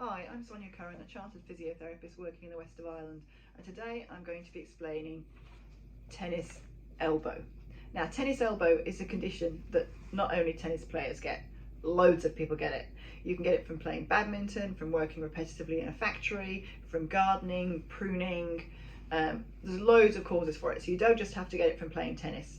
Hi, I'm Sonya Curran, a Chartered Physiotherapist working in the west of Ireland, and today I'm going to be explaining tennis elbow. Now, tennis elbow is a condition that not only tennis players get, loads of people get it. You can get it from playing badminton, from working repetitively in a factory, from gardening, pruning. There's loads of causes for it, so you don't just have to get it from playing tennis.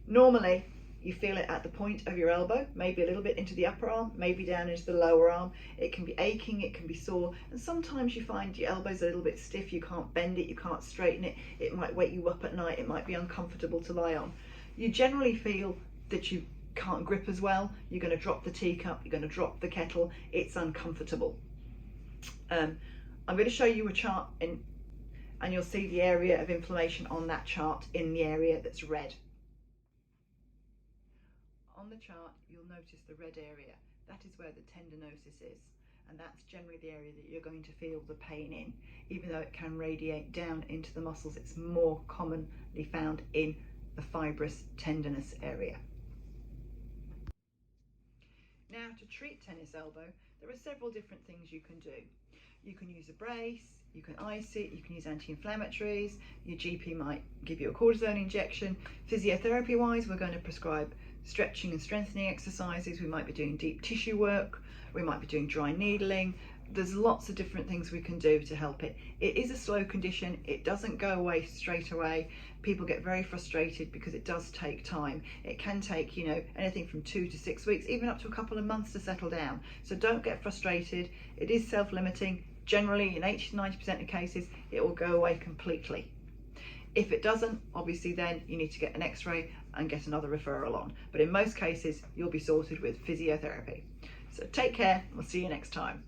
Normally, you feel it at the point of your elbow, maybe a little bit into the upper arm, maybe down into the lower arm. It can be aching, it can be sore, and sometimes you find your elbow's a little bit stiff, you can't bend it, you can't straighten it, it might wake you up at night, it might be uncomfortable to lie on. You generally feel that you can't grip as well, you're going to drop the teacup, you're going to drop the kettle, it's uncomfortable. I'm going to show you a chart and you'll see the area of inflammation on that chart in the area that's red. On the chart, you'll notice the red area. That is where the tendinosis is, and that's generally the area that you're going to feel the pain in. Even though it can radiate down into the muscles, it's more commonly found in the fibrous tendinous area. Now, to treat tennis elbow, there are several different things you can do. You can use a brace, you can ice it, you can use anti-inflammatories, your GP might give you a cortisone injection. Physiotherapy wise, we're going to prescribe stretching and strengthening exercises, we might be doing deep tissue work, we might be doing dry needling. There's lots of different things we can do to help it. It is a slow condition, it doesn't go away straight away. People get very frustrated because it does take time. It can take, anything from 2 to 6 weeks, even up to a couple of months to settle down. So don't get frustrated, it is self-limiting. Generally, in 80 to 90% of cases, it will go away completely. If it doesn't, obviously then you need to get an x-ray and get another referral on. But in most cases, you'll be sorted with physiotherapy. So take care, we'll see you next time.